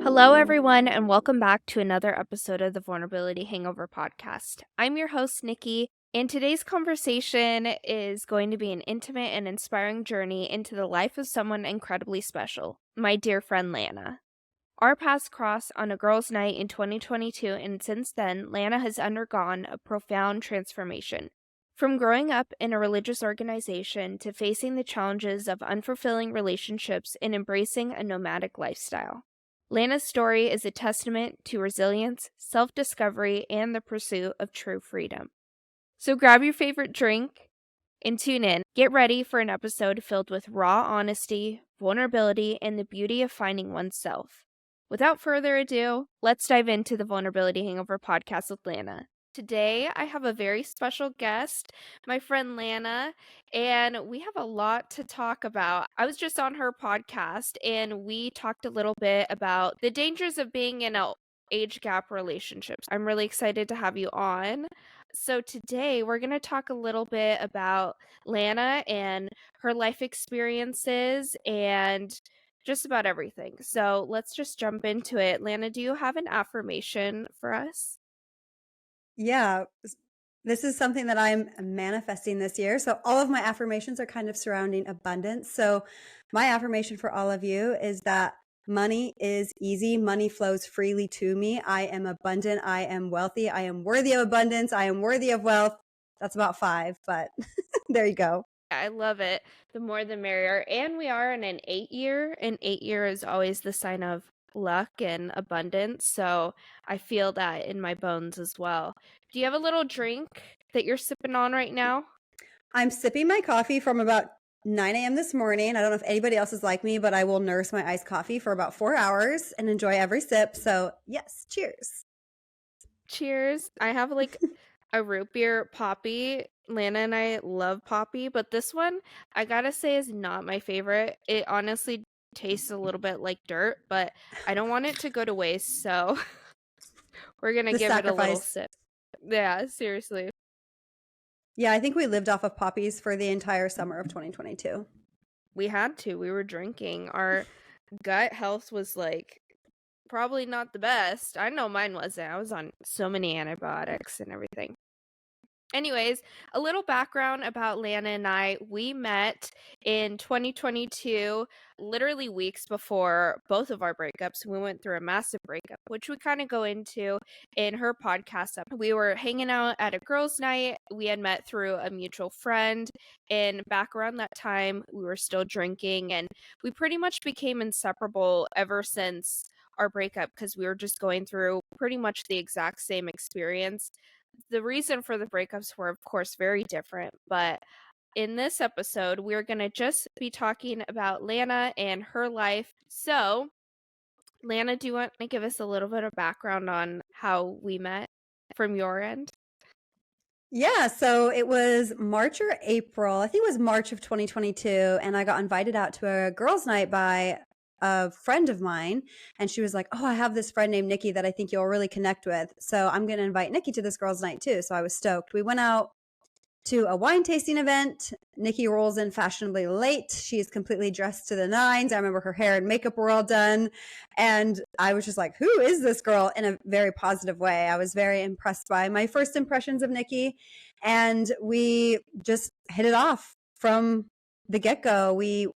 Hello, everyone, and welcome back to another episode of the Vulnerability Hangover Podcast. I'm your host, Nikki, and today's conversation is going to be an intimate and inspiring journey into the life of someone incredibly special, my dear friend Lana. Our paths crossed on a girls' night in 2022, and since then, Lana has undergone a profound transformation. From growing up in a religious organization to facing the challenges of unfulfilling relationships and embracing a nomadic lifestyle. Lana's story is a testament to resilience, self-discovery, and the pursuit of true freedom. So grab your favorite drink and tune in. Get ready for an episode filled with raw honesty, vulnerability, and the beauty of finding oneself. Without further ado, let's dive into the Vulnerability Hangover Podcast with Lana. Today, I have a very special guest, my friend Lana, and we have a lot to talk about. I was just on her podcast, and we talked a little bit about the dangers of being in an age gap relationships. I'm really excited to have you on. So today, we're going to talk a little bit about Lana and her life experiences and just about everything. So let's just jump into it. Lana, do you have an affirmation for us? Yeah, this is something that I'm manifesting this year. So all of my affirmations are kind of surrounding abundance. So my affirmation for all of you is that money is easy. Money flows freely to me. I am abundant. I am wealthy. I am worthy of abundance. I am worthy of wealth. That's about 5, but there you go. I love it. The more the merrier. And we are in an 8-year, and 8-year is always the sign of luck and abundance. So I feel that in my bones as well. Do you have a little drink that you're sipping on right now? I'm sipping my coffee from about 9 a.m. this morning. I don't know if anybody else is like me, but I will nurse my iced coffee for about 4 hours and enjoy every sip. So yes, cheers. Cheers. I have like a root beer poppy. Lana and I love poppy, but this one, I gotta say, is not my favorite. It honestly tastes a little bit like dirt, but I don't want it to go to waste, so we're gonna The give it a little sacrifice. sip. Yeah, seriously. Yeah, I think we lived off of poppies for the entire summer of 2022. We had to. We were drinking. Our gut health was like probably not the best. I know mine wasn't. I was on so many antibiotics and everything. Anyways, a little background about Lana and I. We met in 2022, literally weeks before both of our breakups. We went through a massive breakup, which we kind of go into in her podcast. We were hanging out at a girls' night. We had met through a mutual friend, and back around that time, we were still drinking, and we pretty much became inseparable ever since our breakup because we were just going through pretty much the exact same experience. The reason for the breakups were, of course, very different, but in this episode, we're going to just be talking about Lana and her life. So, Lana, do you want to give us a little bit of background on how we met from your end? Yeah, so it was March or April. I think it was March of 2022, and I got invited out to a girls' night by a friend of mine, and she was like, "Oh, I have this friend named Nikki that I think you'll really connect with. So I'm going to invite Nikki to this girls' night too." So I was stoked. We went out to a wine tasting event. Nikki rolls in fashionably late. She's completely dressed to the nines. I remember her hair and makeup were all done. And I was just like, who is this girl, in a very positive way. I was very impressed by my first impressions of Nikki. And we just hit it off from the get-go. We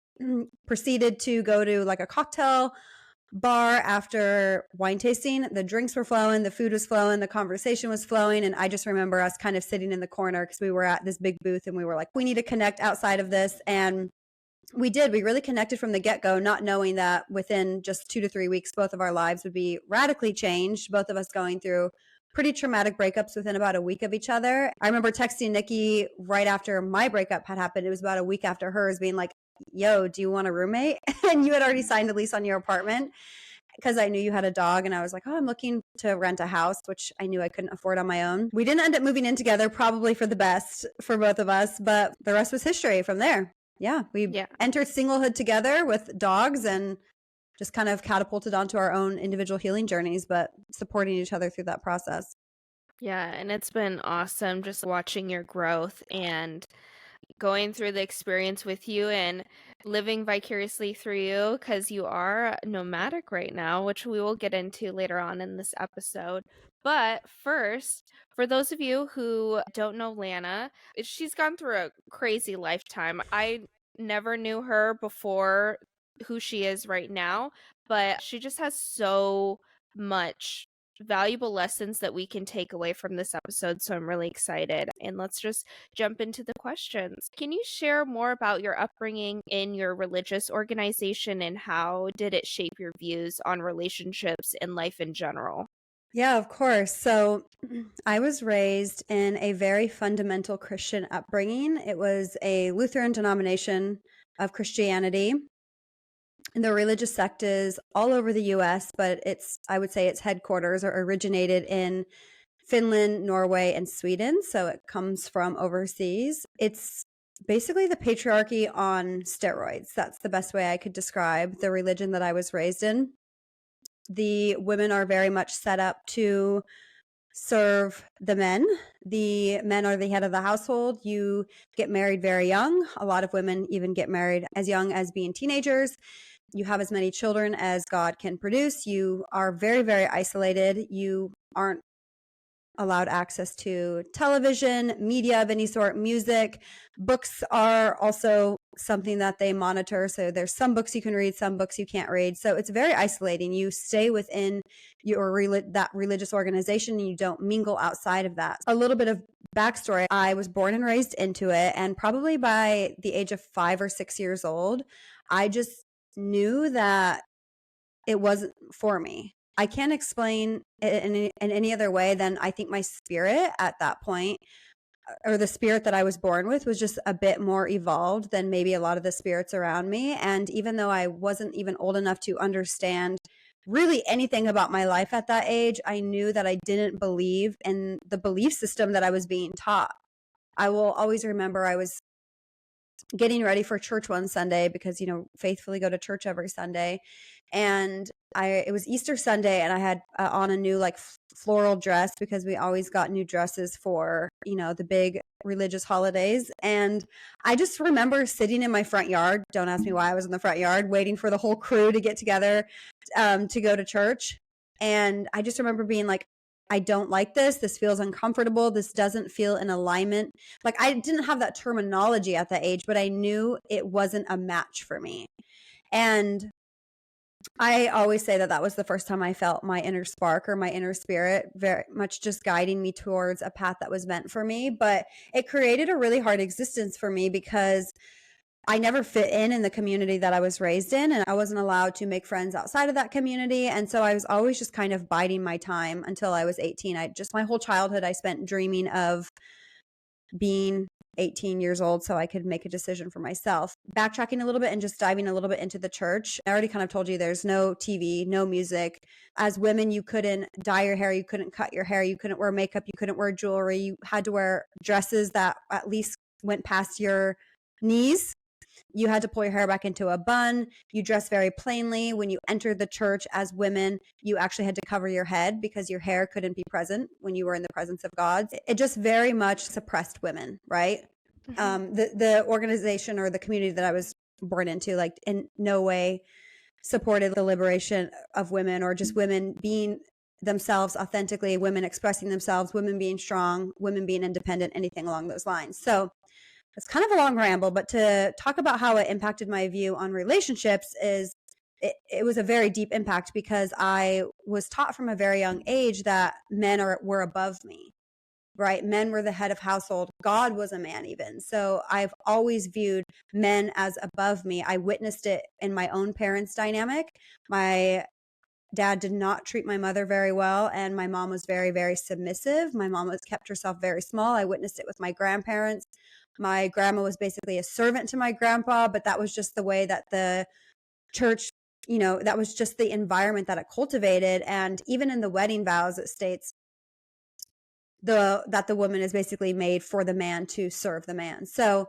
proceeded to go to like a cocktail bar after wine tasting. The drinks were flowing, the food was flowing, the conversation was flowing. And I just remember us kind of sitting in the corner because we were at this big booth and we were like, we need to connect outside of this. And we did. We really connected from the get-go, not knowing that within just 2 to 3 weeks, both of our lives would be radically changed, both of us going through pretty traumatic breakups within about a week of each other. I remember texting Nikki right after my breakup had happened. It was about a week after hers, being like, yo, do you want a roommate? And you had already signed a lease on your apartment because I knew you had a dog. And I was like, oh, I'm looking to rent a house, which I knew I couldn't afford on my own. We didn't end up moving in together, probably for the best for both of us, but the rest was history from there. Yeah, we entered singlehood together with dogs and just kind of catapulted onto our own individual healing journeys, but supporting each other through that process. Yeah, and it's been awesome just watching your growth and going through the experience with you and living vicariously through you because you are nomadic right now, which we will get into later on in this episode. But first, for those of you who don't know Lana, she's gone through a crazy lifetime. I never knew her before who she is right now, but she just has so much valuable lessons that we can take away from this episode. So I'm really excited. And let's just jump into the questions. Can you share more about your upbringing in your religious organization and how did it shape your views on relationships and life in general? Yeah, of course. So I was raised in a very fundamental Christian upbringing. It was a Lutheran denomination of Christianity. And the religious sect is all over the US, but I would say its headquarters are originated in Finland, Norway, and Sweden. So it comes from overseas. It's basically the patriarchy on steroids. That's the best way I could describe the religion that I was raised in. The women are very much set up to serve the men. The men are the head of the household. You get married very young. A lot of women even get married as young as being teenagers. You have as many children as God can produce. You are very, very isolated. You aren't allowed access to television, media of any sort, music. Books are also something that they monitor. So there's some books you can read, some books you can't read. So it's very isolating. You stay within that religious organization and you don't mingle outside of that. A little bit of backstory. I was born and raised into it. And probably by the age of 5 or 6 years old, I just knew that it wasn't for me. I can't explain it in any other way than I think my spirit at that point, or the spirit that I was born with, was just a bit more evolved than maybe a lot of the spirits around me. And even though I wasn't even old enough to understand really anything about my life at that age, I knew that I didn't believe in the belief system that I was being taught. I will always remember I was getting ready for church one Sunday because, faithfully go to church every Sunday. And it was Easter Sunday and I had on a new floral dress because we always got new dresses for, the big religious holidays. And I just remember sitting in my front yard. Don't ask me why I was in the front yard, waiting for the whole crew to get together to go to church. And I just remember being like, I don't like this. This feels uncomfortable. This doesn't feel in alignment. I didn't have that terminology at that age, but I knew it wasn't a match for me. And I always say that was the first time I felt my inner spark or my inner spirit very much just guiding me towards a path that was meant for me. But it created a really hard existence for me because I never fit in the community that I was raised in, and I wasn't allowed to make friends outside of that community. And so I was always just kind of biding my time until I was 18. My whole childhood I spent dreaming of being 18 years old so I could make a decision for myself. Backtracking a little bit and just diving a little bit into the church. I already kind of told you there's no TV, no music. As women, you couldn't dye your hair, you couldn't cut your hair, you couldn't wear makeup, you couldn't wear jewelry. You had to wear dresses that at least went past your knees. You had to pull your hair back into a bun. You dressed very plainly. When you entered the church as women, you actually had to cover your head because your hair couldn't be present when you were in the presence of God. It just very much suppressed women, right? Mm-hmm. The organization or the community that I was born into, in no way supported the liberation of women or just women being themselves authentically, women expressing themselves, women being strong, women being independent, anything along those lines. So it's kind of a long ramble, but to talk about how it impacted my view on relationships it was a very deep impact because I was taught from a very young age that men were above me, right? Men were the head of household. God was a man even. So I've always viewed men as above me. I witnessed it in my own parents' dynamic. My dad did not treat my mother very well, and my mom was very, very submissive. My mom kept herself very small. I witnessed it with my grandparents. My grandma was basically a servant to my grandpa, but that was just the way that the church, that was just the environment that it cultivated. And even in the wedding vows, it states that the woman is basically made for the man to serve the man. So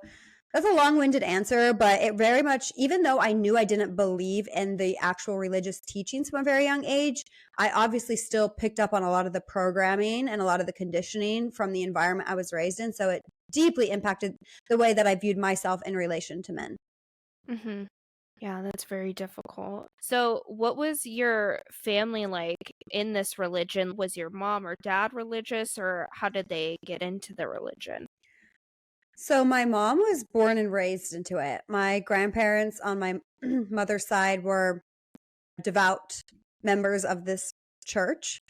that's a long-winded answer, but it very much, even though I knew I didn't believe in the actual religious teachings from a very young age, I obviously still picked up on a lot of the programming and a lot of the conditioning from the environment I was raised in. So it deeply impacted the way that I viewed myself in relation to men. Mm-hmm. Yeah, that's very difficult. So, what was your family like in this religion? Was your mom or dad religious, or how did they get into the religion? So my mom was born and raised into it. My grandparents on my mother's side were devout members of this church.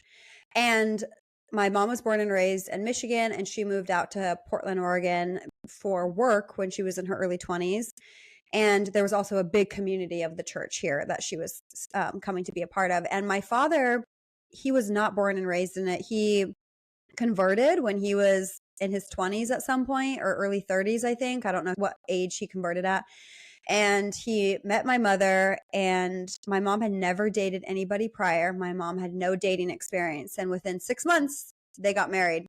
And my mom was born and raised in Michigan, and she moved out to Portland, Oregon for work when she was in her early 20s. And there was also a big community of the church here that she was coming to be a part of. And my father, he was not born and raised in it. He converted when he was in his 20s at some point, or early 30s, I think. I don't know what age he converted at. And he met my mother, and my mom had never dated anybody prior. My mom had no dating experience. And within 6 months, they got married.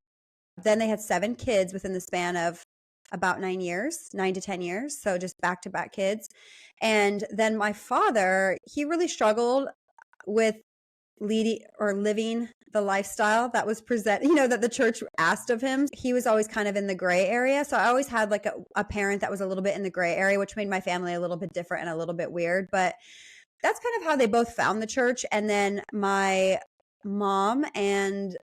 Then they had 7 kids within the span of about 9 years, 9 to 10 years. So just back to back kids. And then my father, he really struggled with leading or living the lifestyle that was that the church asked of him. He was always kind of in the gray area. So I always had like a parent that was a little bit in the gray area, which made my family a little bit different and a little bit weird. But that's kind of how they both found the church. And then my mom and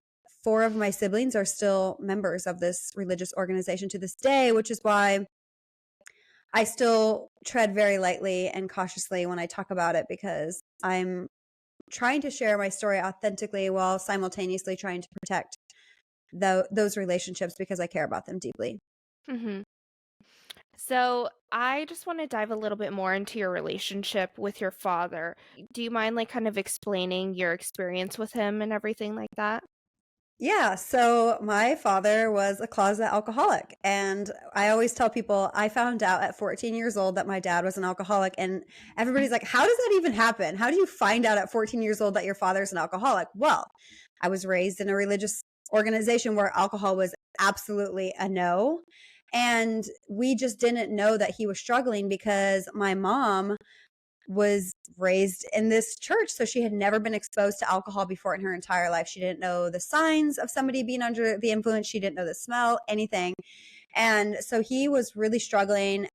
4 of my siblings are still members of this religious organization to this day, which is why I still tread very lightly and cautiously when I talk about it, because I'm trying to share my story authentically while simultaneously trying to protect those relationships because I care about them deeply. Mm-hmm. So, I just want to dive a little bit more into your relationship with your father. Do you mind, like, kind of explaining your experience with him and everything like that? Yeah, so my father was a closet alcoholic. And I always tell people I found out at 14 years old that my dad was an alcoholic. And everybody's like, how does that even happen? How do you find out at 14 years old that your father's an alcoholic? Well, I was raised in a religious organization where alcohol was absolutely a no. And we just didn't know that he was struggling because my mom was raised in this church. So she had never been exposed to alcohol before in her entire life. She didn't know the signs of somebody being under the influence. She didn't know the smell, anything. And so he was really struggling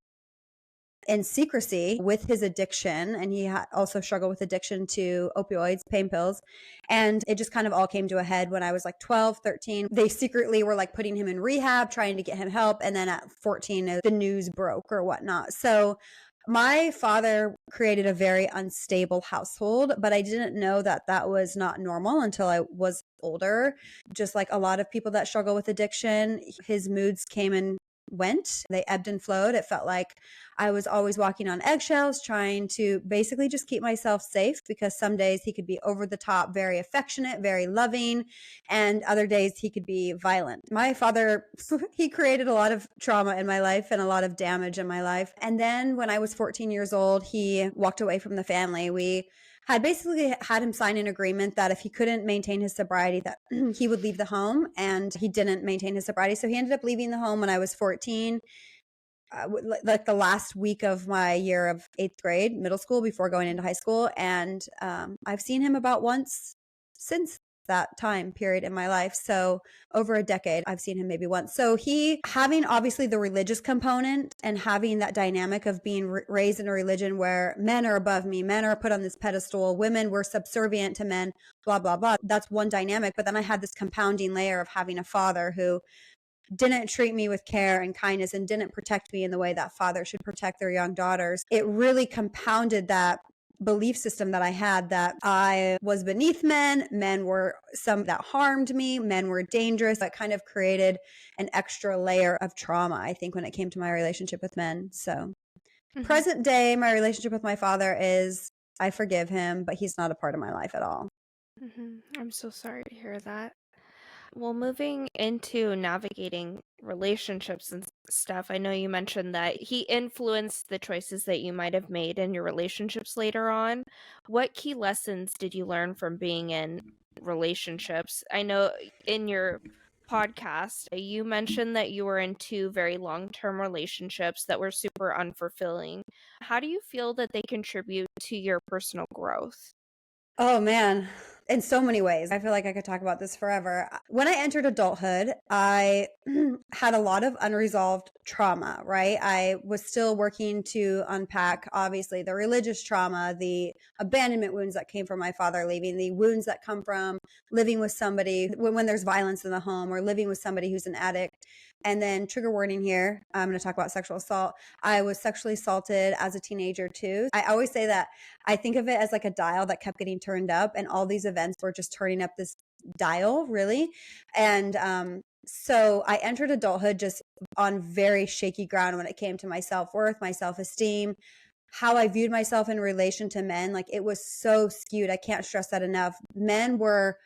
in secrecy with his addiction. And he also struggled with addiction to opioids, pain pills. And it just kind of all came to a head when I was like 12, 13. They secretly were like putting him in rehab, trying to get him help. And then at 14, the news broke or whatnot. So my father created a very unstable household, but I didn't know that that was not normal until I was older. Just like a lot of people that struggle with addiction, his moods came and went. They ebbed and flowed. It felt like I was always walking on eggshells, trying to basically just keep myself safe, because some days he could be over the top, very affectionate, very loving, and other days he could be violent. My father, he created a lot of trauma in my life and a lot of damage in my life. And then when I was 14 years old, he walked away from the family. We had basically had him sign an agreement that if he couldn't maintain his sobriety, that he would leave the home, and he didn't maintain his sobriety. So he ended up leaving the home when I was 14, like the last week of my year of 8th grade, middle school, before going into high school. And I've seen him about once since that time period in my life. So over a decade, I've seen him maybe once. So he, having obviously the religious component and having that dynamic of being raised in a religion where men are above me, men are put on this pedestal, women were subservient to men, blah, blah, blah. That's one dynamic. But then I had this compounding layer of having a father who didn't treat me with care and kindness and didn't protect me in the way that fathers should protect their young daughters. It really compounded that belief system that I had, that I was beneath men. Men were some that harmed me. Men were dangerous. That kind of created an extra layer of trauma, I think, when it came to my relationship with men. So present day, my relationship with my father is, I forgive him, but he's not a part of my life at all. I'm so sorry to hear that. Well, moving into navigating relationships and stuff, I know you mentioned that he influenced the choices that you might have made in your relationships later on. What key lessons did you learn from being in relationships? I know in your podcast, you mentioned that you were in 2 very long-term relationships that were super unfulfilling. How do you feel that they contribute to your personal growth? Oh man, in so many ways. I feel like I could talk about this forever. When I entered adulthood, I had a lot of unresolved trauma, right? I was still working to unpack, obviously, the religious trauma, the abandonment wounds that came from my father leaving, the wounds that come from living with somebody when there's violence in the home, or living with somebody who's an addict. And then, trigger warning here, I'm going to talk about sexual assault. I was sexually assaulted as a teenager too. I always say that I think of it as like a dial that kept getting turned up, and all these events were just turning up this dial, really. And so I entered adulthood just on very shaky ground when it came to my self-worth, my self-esteem, how I viewed myself in relation to men. Like, it was so skewed. I can't stress that enough. Men were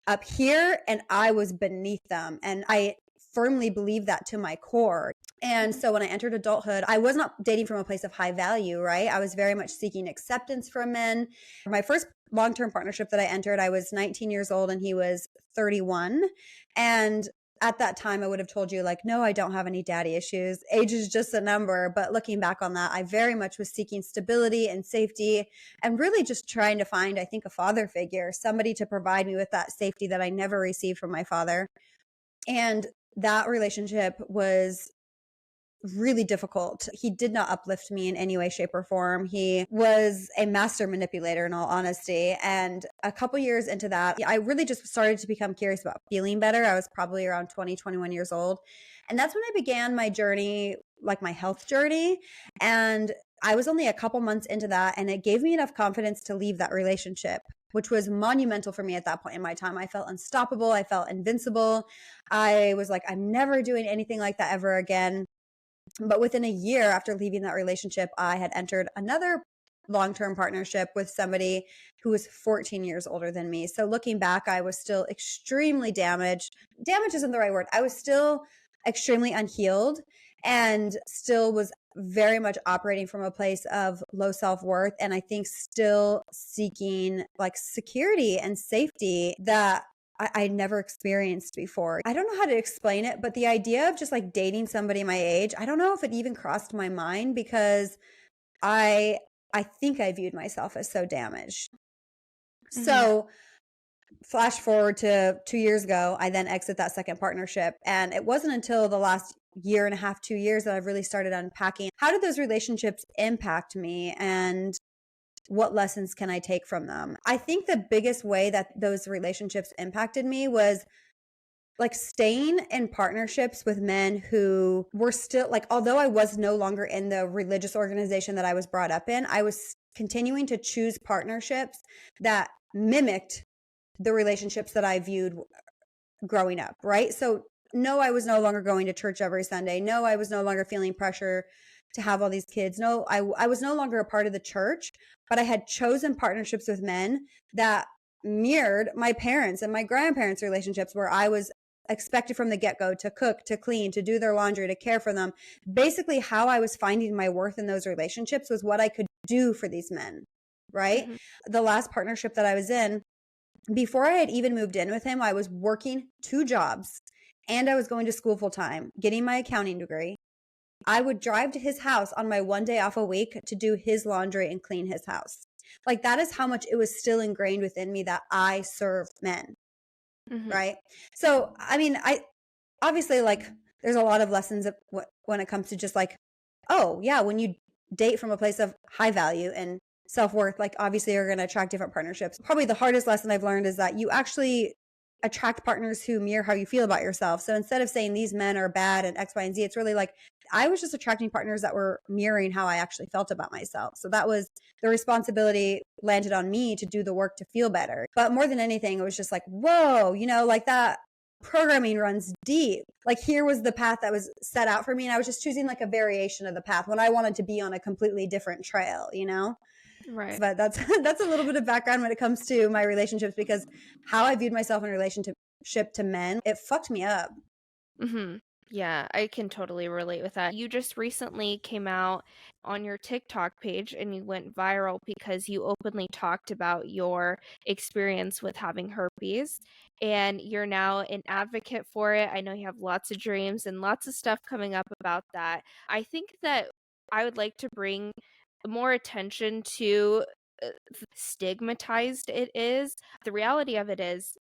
up here and I was beneath them. And I firmly believe that to my core. And so when I entered adulthood, I was not dating from a place of high value, right? I was very much seeking acceptance from men. My first long-term partnership that I entered, I was 19 years old and he was 31. And at that time, I would have told you, like, no, I don't have any daddy issues. Age is just a number. But looking back on that, I very much was seeking stability and safety, and really just trying to find, I think, a father figure, somebody to provide me with that safety that I never received from my father. And that relationship was really difficult. He did not uplift me in any way, shape, or form. He was a master manipulator, in all honesty. And a couple years into that, I really just started to become curious about feeling better. I was probably around 20, 21 years old. And that's when I began my journey, like my health journey. And I was only a couple months into that, and it gave me enough confidence to leave that relationship, which was monumental for me at that point in my time. I felt unstoppable. I felt invincible. I was like, I'm never doing anything like that ever again. But within a year after leaving that relationship, I had entered another long-term partnership with somebody who was 14 years older than me. So looking back, I was still extremely damaged. Damage isn't the right word. I was still extremely unhealed, and still was very much operating from a place of low self-worth, and I think still seeking like security and safety that I never experienced before. I don't know how to explain it, but the idea of just like dating somebody my age, I don't know if it even crossed my mind, because I think I viewed myself as so damaged. Mhm. So flash forward to 2 years ago, I then exit that second partnership. And it wasn't until the last year and a half, 2 years, that I've really started unpacking, how did those relationships impact me, and what lessons can I take from them? I think the biggest way that those relationships impacted me was like staying in partnerships with men who were still like, although I was no longer in the religious organization that I was brought up in, I was continuing to choose partnerships that mimicked the relationships that I viewed growing up, right? So no, I was no longer going to church every Sunday. No, I was no longer feeling pressure to have all these kids. No, I was no longer a part of the church, but I had chosen partnerships with men that mirrored my parents' and my grandparents' relationships, where I was expected from the get-go to cook, to clean, to do their laundry, to care for them. Basically, how I was finding my worth in those relationships was what I could do for these men, right? Mhm. The last partnership that I was in, before I had even moved in with him, I was working 2 jobs, and I was going to school full time, getting my accounting degree. I would drive to his house on my one day off a week to do his laundry and clean his house. Like, that is how much it was still ingrained within me that I served men, Mhm. right? So, I mean, I obviously, like, there's a lot of lessons when it comes to just like, oh, yeah, when you date from a place of high value and self-worth, like, obviously you're going to attract different partnerships. Probably the hardest lesson I've learned is that you actually attract partners who mirror how you feel about yourself. So instead of saying these men are bad and X, Y, and Z, it's really like I was just attracting partners that were mirroring how I actually felt about myself. So that was the responsibility landed on me to do the work to feel better. But more than anything, it was just like, whoa, like that programming runs deep. Like, here was the path that was set out for me, and I was just choosing like a variation of the path when I wanted to be on a completely different trail. Right. But that's that's a little bit of background when it comes to my relationships, because how I viewed myself in relationship to men, it fucked me up. Mhm. Yeah, I can totally relate with that. You just recently came out on your TikTok page and you went viral because you openly talked about your experience with having herpes, and you're now an advocate for it. I know you have lots of dreams and lots of stuff coming up about that. I think that I would like to bring more attention to stigmatized it is. The reality of it is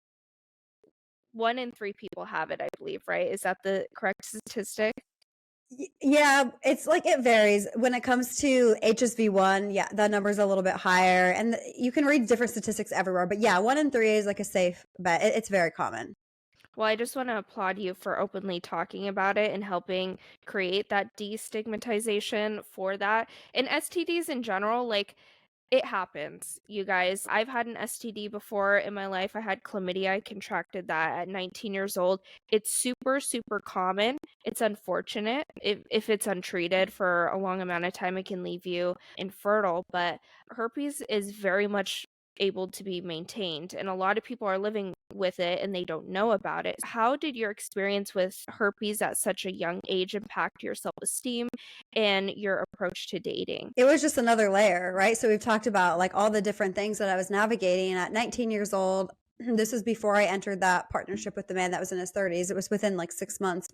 1 in 3 people have it, I believe, right? Is that the correct statistic? Yeah, it's like it varies. When it comes to HSV1, yeah, that number's a little bit higher. And you can read different statistics everywhere. But yeah, 1 in 3 is like a safe bet. It's very common. Well, I just want to applaud you for openly talking about it and helping create that destigmatization for that. And STDs in general, like, it happens, you guys. I've had an STD before in my life. I had chlamydia. I contracted that at 19 years old. It's super, super common. It's unfortunate. If it's untreated for a long amount of time, it can leave you infertile. But herpes is very much able to be maintained. And a lot of people are living with it and they don't know about it. How did your experience with herpes at such a young age impact your self esteem and your approach to dating? It was just another layer, right? So we've talked about like all the different things that I was navigating at 19 years old. This was before I entered that partnership with the man that was in his 30s. It was within like 6 months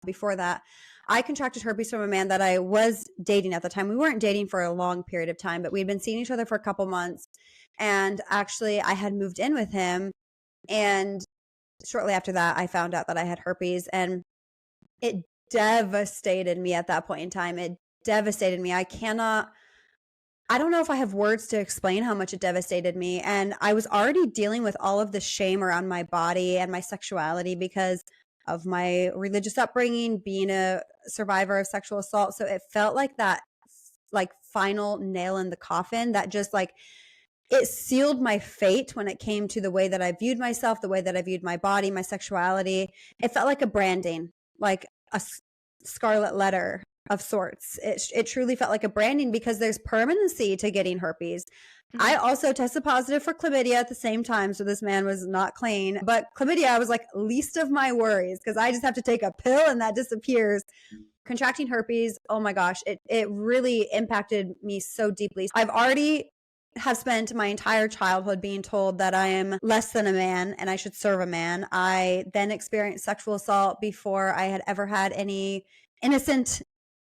before that. I contracted herpes from a man that I was dating at the time. We weren't dating for a long period of time, but we'd been seeing each other for a couple months. And actually, I had moved in with him. And shortly after that, I found out that I had herpes. And it devastated me at that point in time. It devastated me. I don't know if I have words to explain how much it devastated me. And I was already dealing with all of the shame around my body and my sexuality because of my religious upbringing, being a survivor of sexual assault. So it felt like that like final nail in the coffin that just like it sealed my fate when it came to the way that I viewed myself, the way that I viewed my body, my sexuality. It felt like a branding, like a scarlet letter of sorts. It truly felt like a branding because there's permanency to getting herpes. I also tested positive for chlamydia at the same time, so this man was not clean. But chlamydia, I was like least of my worries because I just have to take a pill and that disappears. Contracting herpes, oh my gosh, it really impacted me so deeply. I've already have spent my entire childhood being told that I am less than a man and I should serve a man. I then experienced sexual assault before I had ever had any innocent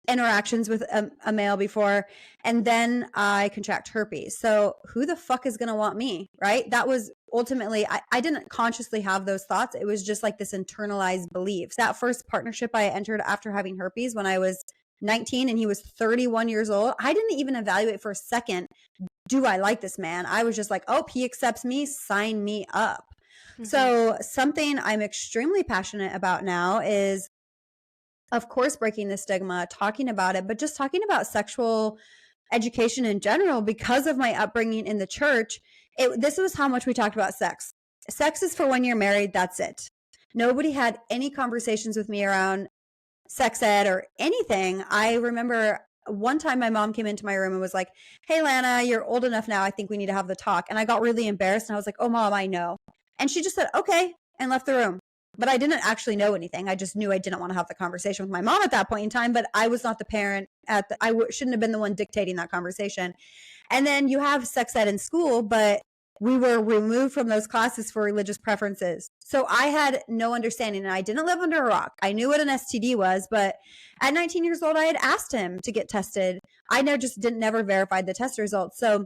interactions with a male before. And then I contract herpes. So who the fuck is going to want me? Right. That was ultimately, I didn't consciously have those thoughts. It was just like this internalized belief. That first partnership I entered after having herpes when I was 19 and he was 31 years old, I didn't even evaluate for a second. Do I like this man? I was just like, oh, he accepts me, sign me up. So something I'm extremely passionate about now is, of course, breaking the stigma, talking about it, but just talking about sexual education in general because of my upbringing in the church. This was how much we talked about sex. Sex is for when you're married. That's it. Nobody had any conversations with me around sex ed or anything. I remember one time my mom came into my room and was like, hey, Lana, you're old enough now. I think we need to have the talk. And I got really embarrassed and I was like, oh, Mom, I know. And she just said, okay, and left the room. But I didn't actually know anything. I just knew I didn't want to have the conversation with my mom at that point in time, but I was not the parent shouldn't have been the one dictating that conversation. And then you have sex ed in school, but we were removed from those classes for religious preferences. So I had no understanding and I didn't live under a rock. I knew what an STD was, but at 19 years old, I had asked him to get tested. I never verified the test results. So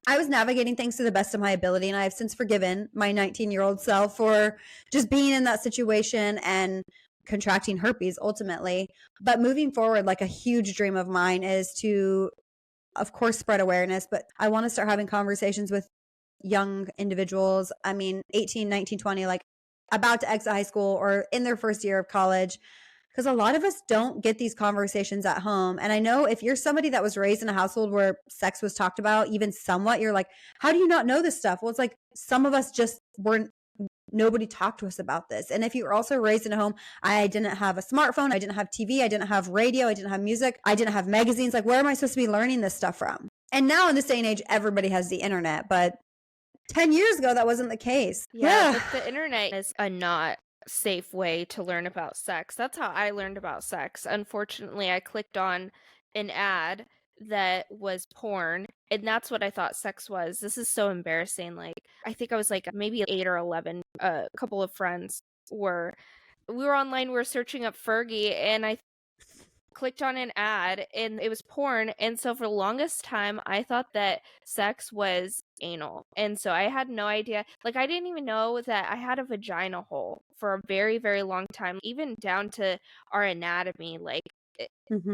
I was navigating things to the best of my ability. And I have since forgiven my 19-year-old self for just being in that situation and contracting herpes ultimately. But moving forward, like a huge dream of mine is to, of course, spread awareness, but I want to start having conversations with young individuals. I mean, 18, 19, 20, like about to exit high school or in their first year of college. Because a lot of us don't get these conversations at home. And I know if you're somebody that was raised in a household where sex was talked about, even somewhat, you're like, how do you not know this stuff? Well, it's like some of us just weren't, nobody talked to us about this. And if you were also raised in a home, I didn't have a smartphone, I didn't have TV, I didn't have radio, I didn't have music, I didn't have magazines. Like, where am I supposed to be learning this stuff from? And now in this day and age, everybody has the internet. But 10 years ago, that wasn't the case. Yeah, but the internet is a not safe way to learn about sex. That's how I learned about sex. Unfortunately, I clicked on an ad that was porn, and that's what I thought sex was. This is so embarrassing. Like, I think I was like maybe 8 or 11. A couple of friends we were online, we were searching up Fergie, and clicked on an ad and it was porn. And so for the longest time, I thought that sex was anal. And so I had no idea. Like, I didn't even know that I had a vagina hole for a very, very long time, even down to our anatomy. Like,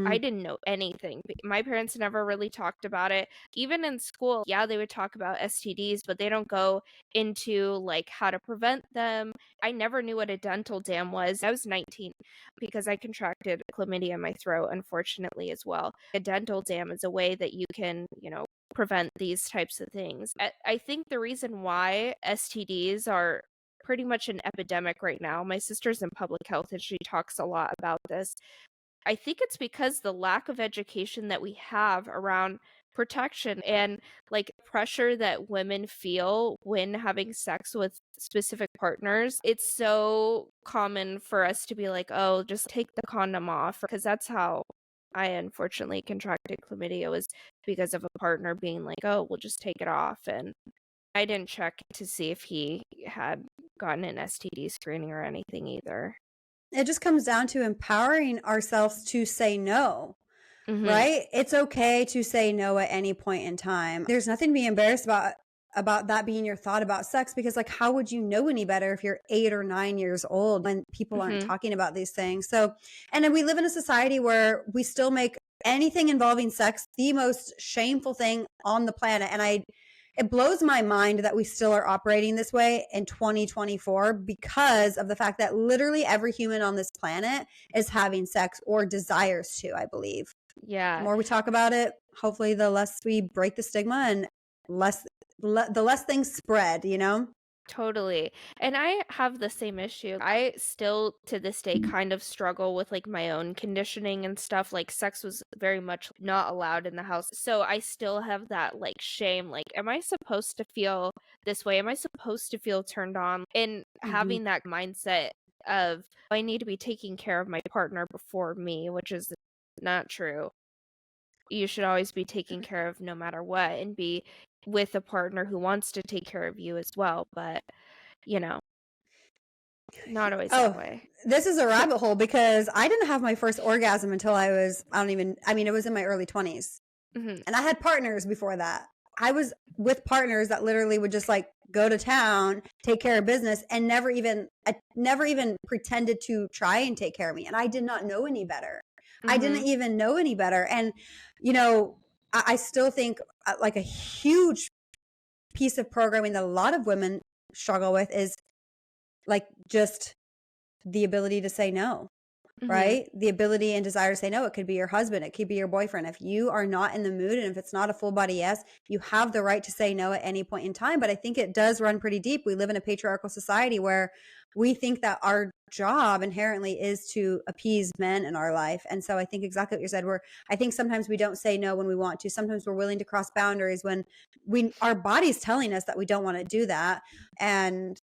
I Mhm. didn't know anything. My parents never really talked about it. Even in school, yeah, they would talk about STDs, but they don't go into like how to prevent them. I never knew what a dental dam was. I was 19 because I contracted chlamydia in my throat, unfortunately, as well. A dental dam is a way that you can, prevent these types of things. I think the reason why STDs are pretty much an epidemic right now, my sister's in public health and she talks a lot about this. I think it's because the lack of education that we have around protection and like pressure that women feel when having sex with specific partners. It's so common for us to be like, oh, just take the condom off, because that's how I unfortunately contracted chlamydia, was because of a partner being like, oh, we'll just take it off. And I didn't check to see if he had gotten an STD screening or anything either. It just comes down to empowering ourselves to say no, Mm-hmm. right? It's okay to say no at any point in time. There's nothing to be embarrassed about that being your thought about sex, because like how would you know any better if you're 8 or 9 years old when people aren't Mm-hmm. talking about these things? So, and then we live in a society where we still make anything involving sex the most shameful thing on the planet. And it blows my mind that we still are operating this way in 2024, because of the fact that literally every human on this planet is having sex or desires to, I believe. The Yeah. more we talk about it, hopefully the less we break the stigma and the less things spread, you know? Totally. And I have the same issue. I still to this day kind of struggle with like my own conditioning and stuff. Like sex was very much not allowed in the house. So I still have that like shame. Like, am I supposed to feel this way? Am I supposed to feel turned on? And Mm-hmm. having that mindset of I need to be taking care of my partner before me, which is not true. You should always be taken care of no matter what, and be with a partner who wants to take care of you as well, but, you know, not always that Oh, way. this is a rabbit hole, because I didn't have my first orgasm until it was in my early 20s. Mhm, And I had partners before that. I was with partners that literally would just like go to town, take care of business, and never even pretended to try and take care of me. And I did not know any better. I didn't mhm, even know any better. And, you know, I still think like a huge piece of programming that a lot of women struggle with is like just the ability to say no, mhm. right? The ability and desire to say no. It could be your husband, it could be your boyfriend. If you are not in the mood and if it's not a full body yes, you have the right to say no at any point in time. But I think it does run pretty deep. We live in a patriarchal society where we think that our job inherently is to appease men in our life. And so I think exactly what you said, I think sometimes we don't say no when we want to. Sometimes we're willing to cross boundaries when our body's telling us that we don't want to do that. And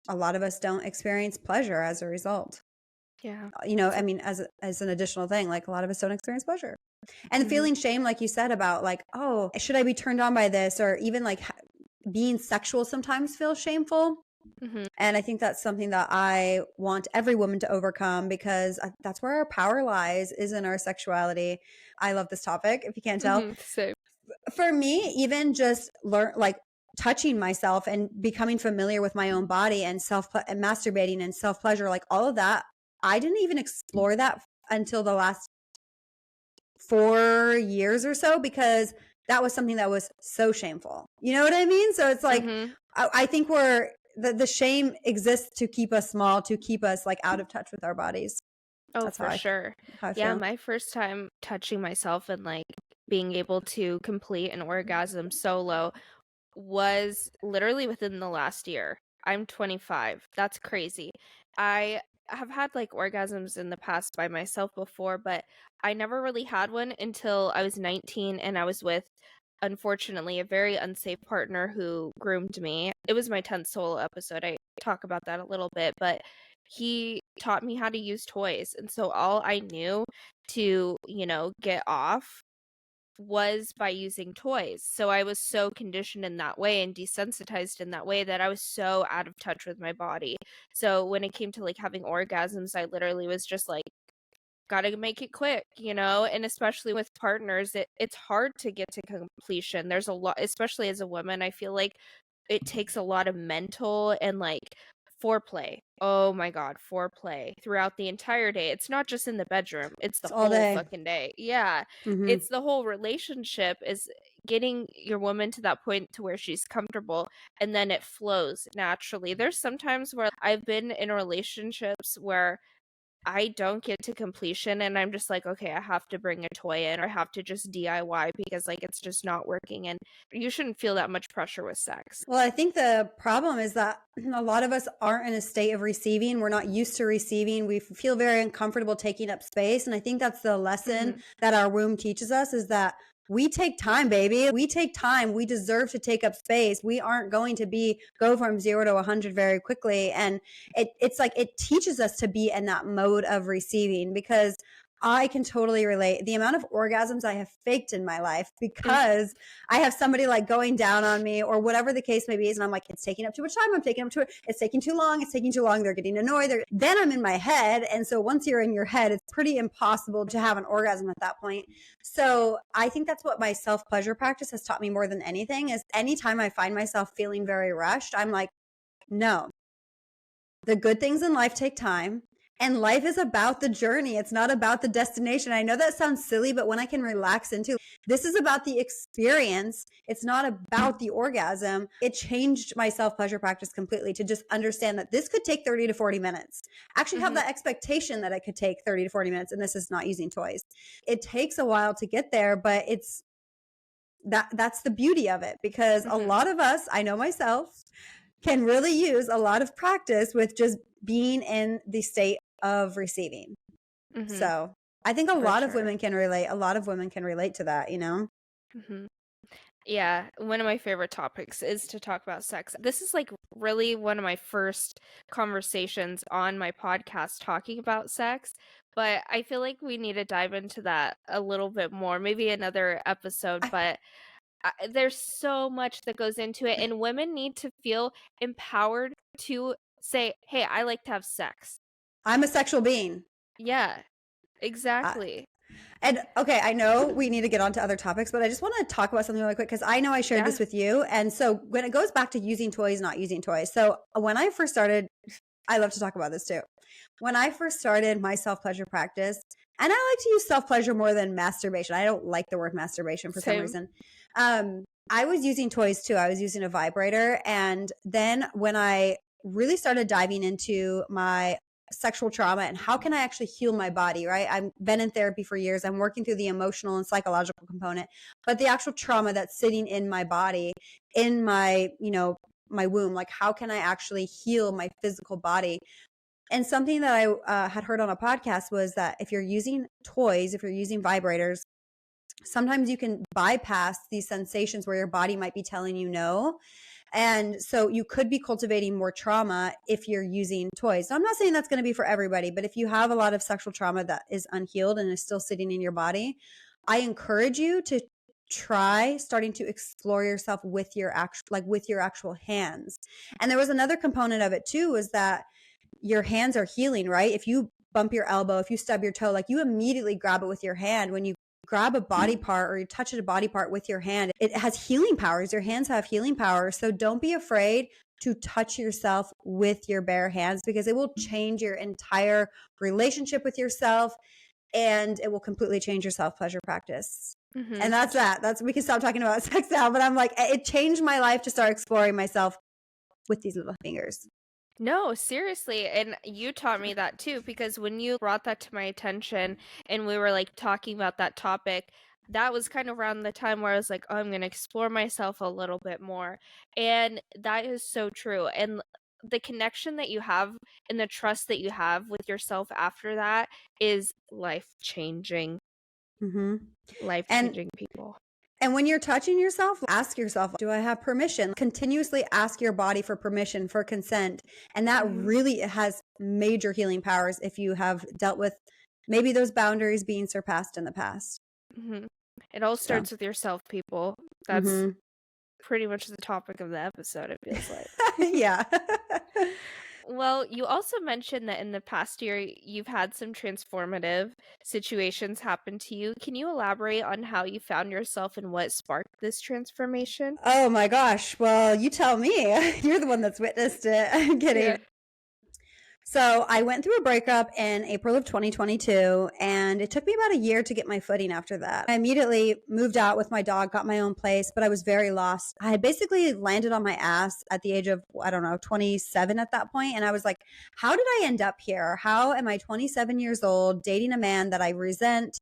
a lot of us don't experience pleasure as a result. Yeah. I mean, as an additional thing, like a lot of us don't experience pleasure. And Mhm, feeling shame, like you said, about like, oh, should I be turned on by this? Or even like being sexual sometimes feels shameful. mhm, And I think that's something that I want every woman to overcome, because that's where our power lies, is in our sexuality. I love this topic, if you can't tell. mhm, same. For me, even just touching myself and becoming familiar with my own body and and masturbating and self pleasure, like all of that, I didn't even explore that until the last 4 years or so, because that was something that was so shameful. You know what I mean? So it's like, Mhm. I think the shame exists to keep us small, to keep us like out of touch with our bodies. Oh, That's for sure. how I Yeah, feel. my first time touching myself and, like, being able to complete an orgasm solo was literally within the last year. I'm 25. That's crazy. I have had like orgasms in the past by myself before, but I never really had one until I was 19 and I was with, unfortunately, a very unsafe partner who groomed me. It was my 10th solo episode. I talk about that a little bit, but he taught me how to use toys. And so all I knew to, get off was by using toys. So I was so conditioned in that way and desensitized in that way that I was so out of touch with my body. So when it came to like having orgasms, I literally was just like gotta make it quick, and especially with partners, it's hard to get to completion. There's a lot, especially as a woman, I feel like it takes a lot of mental and like foreplay. Oh my God, foreplay throughout the entire day. It's not just in the bedroom, it's the It's all whole day. fucking day. Yeah. Mm-hmm. It's the whole relationship is getting your woman to that point to where she's comfortable, and then it flows naturally. There's sometimes where I've been in relationships where I don't get to completion and I'm just like, okay, I have to bring a toy in or I have to just DIY because like it's just not working. And you shouldn't feel that much pressure with sex. Well, I think the problem is that a lot of us aren't in a state of receiving. We're not used to receiving. We feel very uncomfortable taking up space. And I think that's the lesson that our womb teaches us, is that we take time, baby. We take time. We deserve to take up space. We aren't going to go from 0 to 100 very quickly. And it's like it teaches us to be in that mode of receiving, because I can totally relate. The amount of orgasms I have faked in my life because I have somebody like going down on me or whatever the case may be. And I'm like, it's taking up too much time. I'm taking up too much. It's taking too long. It's taking too long. They're getting annoyed. Then I'm in my head. And so once you're in your head, it's pretty impossible to have an orgasm at that point. So I think that's what my self-pleasure practice has taught me more than anything, is anytime I find myself feeling very rushed, I'm like, no, the good things in life take time. And life is about the journey. It's not about the destination. I know that sounds silly, but when I can relax into this is about the experience, it's not about the orgasm. It changed my self-pleasure practice completely to just understand that this could take 30 to 40 minutes. Actually have that expectation that it could take 30 to 40 minutes. And this is not using toys. It takes a while to get there, but that's the beauty of it, because a lot of us, I know myself, can really use a lot of practice with just being in the state of receiving. So I think a lot of women can relate. A lot of women can relate to that, Yeah, one of my favorite topics is to talk about sex. This is like really one of my first conversations on my podcast talking about sex, but I feel like we need to dive into that a little bit more, maybe another episode, but there's so much that goes into it, and women need to feel empowered to say, hey, I like to have sex. I'm a sexual being. Yeah, exactly. And okay, I know we need to get on to other topics, but I just want to talk about something really quick, because I know I shared this with you. And so when it goes back to using toys, not using toys. So when I first started, I love to talk about this too. When I first started my self-pleasure practice, and I like to use self-pleasure more than masturbation. I don't like the word masturbation for some reason. I was using toys too. I was using a vibrator. And then when I really started diving into my sexual trauma and how can I actually heal my body, right? I've been in therapy for years. I'm working through the emotional and psychological component, but the actual trauma that's sitting in my body, in my, my womb, like how can I actually heal my physical body? And something that I had heard on a podcast was that if you're using toys, if you're using vibrators, sometimes you can bypass these sensations where your body might be telling you no. And so you could be cultivating more trauma if you're using toys. So I'm not saying that's going to be for everybody, but if you have a lot of sexual trauma that is unhealed and is still sitting in your body, I encourage you to try starting to explore yourself with your actual hands. And there was another component of it too, was that your hands are healing, right? If you bump your elbow, if you stub your toe, like you immediately grab it with your hand. When you grab a body part or you touch a body part with your hand, it has healing powers. Your hands have healing powers. So don't be afraid to touch yourself with your bare hands, because it will change your entire relationship with yourself and it will completely change your self-pleasure practice. And that's we can stop talking about sex now, but I'm like, it changed my life to start exploring myself with these little fingers. No, seriously. And you taught me that too, because when you brought that to my attention and we were like talking about that topic, that was kind of around the time where I was like, oh, I'm going to explore myself a little bit more. And that is so true. And the connection that you have and the trust that you have with yourself after that is life-changing. Life-changing people. And when you're touching yourself, ask yourself, do I have permission? Continuously ask your body for permission, for consent. And that really has major healing powers if you have dealt with maybe those boundaries being surpassed in the past. It all starts with yourself, people. That's pretty much the topic of the episode, it feels like. Yeah. Well, you also mentioned that in the past year, you've had some transformative situations happen to you. Can you elaborate on how you found yourself and what sparked this transformation? Oh my gosh. Well, you tell me. You're the one that's witnessed it. I'm Yeah. kidding. So I went through a breakup in April of 2022, and it took me about a year to get my footing after that. I immediately moved out with my dog, got my own place, but I was very lost. I had basically landed on my ass at the age of, I don't know, 27 at that point. And I was like, how did I end up here? How am I 27 years old dating a man that I resent?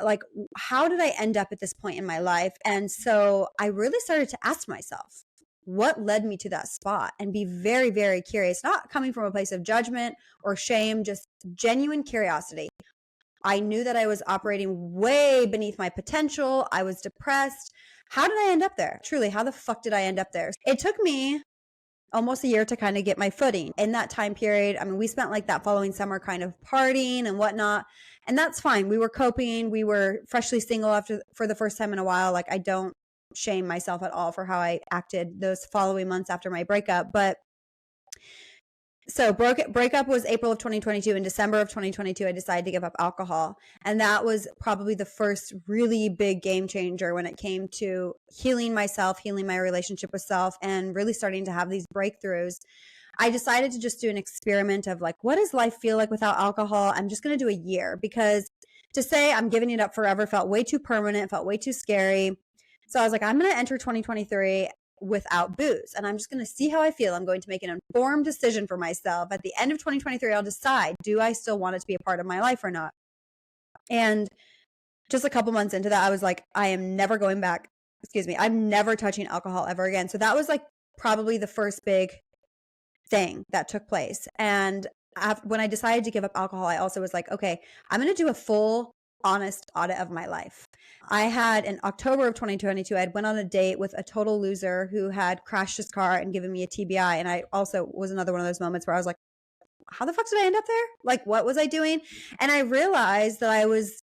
Like, how did I end up at this point in my life? And so I really started to ask myself, what led me to that spot, and be very, very curious, not coming from a place of judgment or shame, just genuine curiosity. I knew that I was operating way beneath my potential. I was depressed. How did I end up there? Truly, how the fuck did I end up there? It took me almost a year to kind of get my footing in that time period. I mean, we spent like that following summer kind of partying and whatnot. And that's fine. We were coping. We were freshly single for the first time in a while. Like, I don't shame myself at all for how I acted those following months after my breakup. But so breakup was April of 2022. In December of 2022, I decided to give up alcohol. And that was probably the first really big game changer when it came to healing myself, healing my relationship with self, and really starting to have these breakthroughs. I decided to just do an experiment of like, what does life feel like without alcohol? I'm just going to do a year, because to say I'm giving it up forever felt way too permanent, felt way too scary. So I was like, I'm going to enter 2023 without booze, and I'm just going to see how I feel. I'm going to make an informed decision for myself. At the end of 2023, I'll decide, do I still want it to be a part of my life or not? And just a couple months into that, I was like, I am never going back. I'm never touching alcohol ever again. So that was like probably the first big thing that took place. And when I decided to give up alcohol, I also was like, okay, I'm going to do a full honest audit of my life. I had in October of 2022, I went on a date with a total loser who had crashed his car and given me a TBI. And I also was another one of those moments where I was like, how the fuck did I end up there? Like, what was I doing? And I realized that I was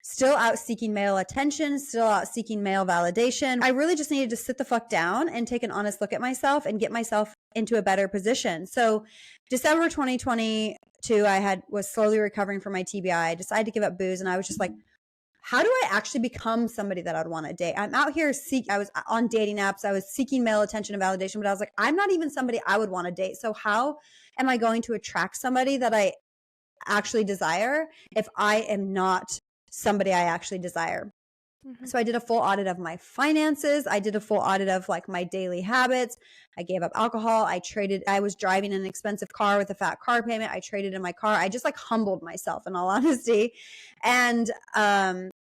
still out seeking male attention, still out seeking male validation. I really just needed to sit the fuck down and take an honest look at myself and get myself into a better position. So December 2022, was slowly recovering from my TBI. I decided to give up booze, and I was just like, how do I actually become somebody that I'd want to date? I'm out here I was on dating apps. I was seeking male attention and validation, but I was like, I'm not even somebody I would want to date. So how am I going to attract somebody that I actually desire if I am not somebody I actually desire? Mm-hmm. So I did a full audit of my finances. I did a full audit of like my daily habits. I gave up alcohol. I was driving an expensive car with a fat car payment. I traded in my car. I just like humbled myself, in all honesty. And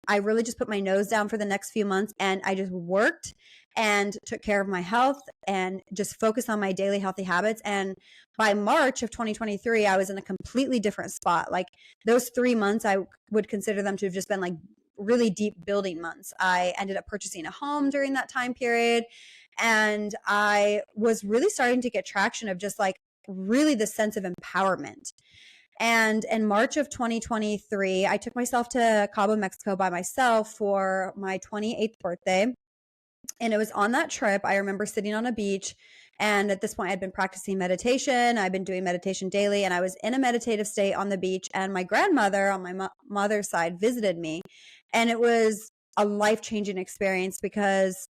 I really just put my nose down for the next few months, and I just worked and took care of my health and just focused on my daily healthy habits. And by March of 2023, I was in a completely different spot. Like, those 3 months, I would consider them to have just been like really deep building months. I ended up purchasing a home during that time period, and I was really starting to get traction of just like really the sense of empowerment. And in March of 2023, I took myself to Cabo, Mexico by myself for my 28th birthday. And it was on that trip, I remember sitting on a beach. And at this point, I'd been practicing meditation. I'd been doing meditation daily, and I was in a meditative state on the beach. And my grandmother on my mother's side visited me. And it was a life-changing experience, because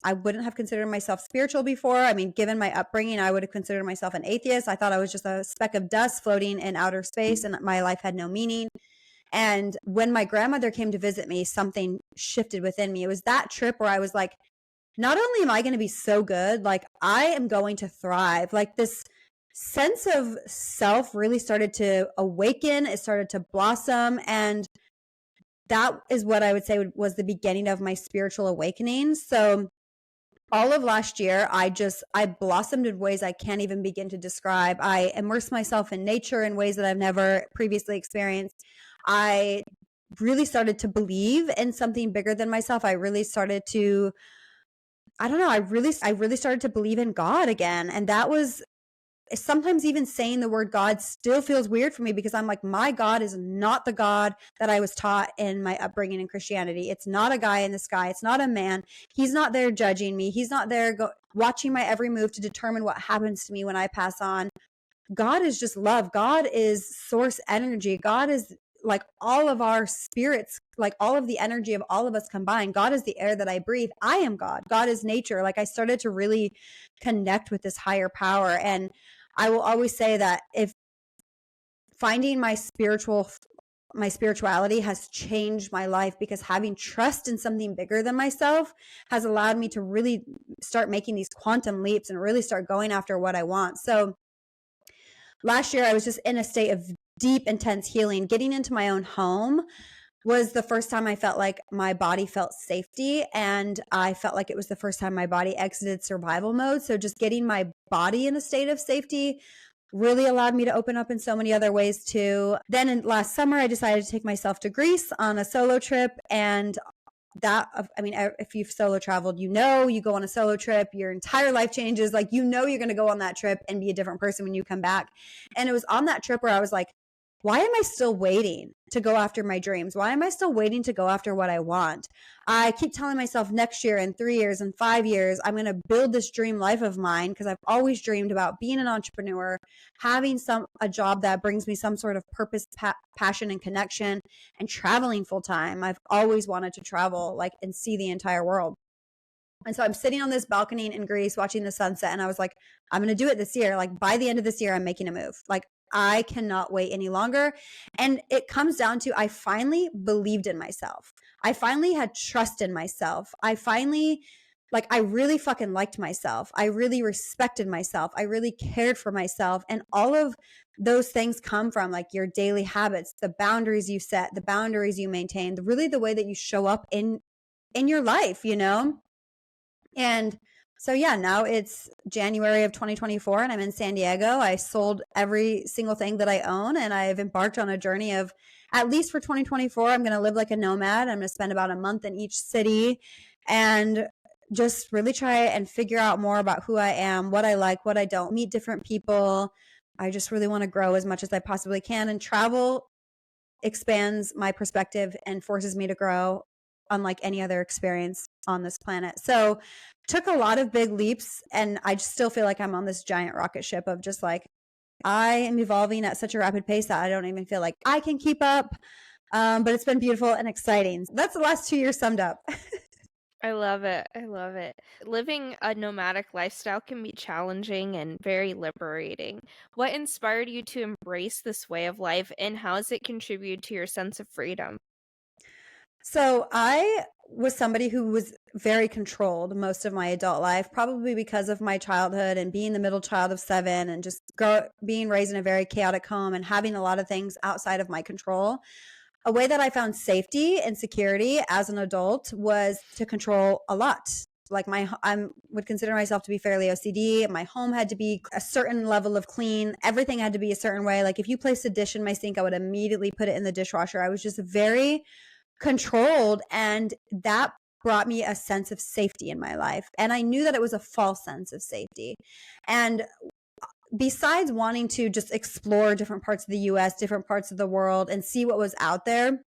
I wouldn't have considered myself spiritual before. I mean, given my upbringing, I would have considered myself an atheist. I thought I was just a speck of dust floating in outer space, and my life had no meaning. And when my grandmother came to visit me, something shifted within me. It was that trip where I was like, not only am I going to be so good, like I am going to thrive. Like, this sense of self really started to awaken. It started to blossom. And that is what I would say was the beginning of my spiritual awakening. So all of last year, I blossomed in ways I can't even begin to describe. I immersed myself in nature in ways that I've never previously experienced. I really started to believe in something bigger than myself. I really started to, I really started to believe in God again. And that was, sometimes even saying the word God still feels weird for me, because I'm like, my God is not the God that I was taught in my upbringing in Christianity. It's not a guy in the sky. It's not a man. He's not there judging me. He's not there watching my every move to determine what happens to me when I pass on. God is just love. God is source energy. God is like all of our spirits, like all of the energy of all of us combined. God is the air that I breathe. I am God. God is nature. Like I started to really connect with this higher power. And I will always say that if finding my spirituality has changed my life, because having trust in something bigger than myself has allowed me to really start making these quantum leaps and really start going after what I want. So last year I was just in a state of deep, intense healing. Getting into my own home was the first time I felt like my body felt safety, and I felt like it was the first time my body exited survival mode. So just getting my body in a state of safety really allowed me to open up in so many other ways too. Then last summer, I decided to take myself to Greece on a solo trip. And that, I mean, if you've solo traveled, you go on a solo trip, your entire life changes. Like, you're going to go on that trip and be a different person when you come back. And it was on that trip where I was like, why am I still waiting to go after my dreams? Why am I still waiting to go after what I want? I keep telling myself next year and 3 years and 5 years, I'm going to build this dream life of mine, because I've always dreamed about being an entrepreneur, having a job that brings me some sort of purpose, passion, and connection, and traveling full time. I've always wanted to travel, like, and see the entire world. And so I'm sitting on this balcony in Greece watching the sunset, and I was like, I'm going to do it this year. Like, by the end of this year, I'm making a move. Like, I cannot wait any longer. And it comes down to, I finally believed in myself. I finally had trust in myself. I really fucking liked myself. I really respected myself. I really cared for myself. And all of those things come from like your daily habits, the boundaries you set, the boundaries you maintain, really the way that you show up in your life, And so yeah, now it's January of 2024 and I'm in San Diego. I sold every single thing that I own, and I've embarked on a journey of, at least for 2024, I'm going to live like a nomad. I'm going to spend about a month in each city and just really try and figure out more about who I am, what I like, what I don't, meet different people. I just really want to grow as much as I possibly can, and travel expands my perspective and forces me to grow unlike any other experience on this planet. So took a lot of big leaps, and I just still feel like I'm on this giant rocket ship of just like, I am evolving at such a rapid pace that I don't even feel like I can keep up. But it's been beautiful and exciting. That's the last 2 years summed up. I love it. I love it. Living a nomadic lifestyle can be challenging and very liberating. What inspired you to embrace this way of life, and how has it contributed to your sense of freedom? So I was somebody who was very controlled most of my adult life, probably because of my childhood and being the middle child of 7 and just being raised in a very chaotic home and having a lot of things outside of my control. A way that I found safety and security as an adult was to control a lot. Like I would consider myself to be fairly OCD. My home had to be a certain level of clean. Everything had to be a certain way. Like if you placed a dish in my sink, I would immediately put it in the dishwasher. I was just very controlled, and that brought me a sense of safety in my life. And I knew that it was a false sense of safety. And besides wanting to just explore different parts of the US, different parts of the world, and see what was out there,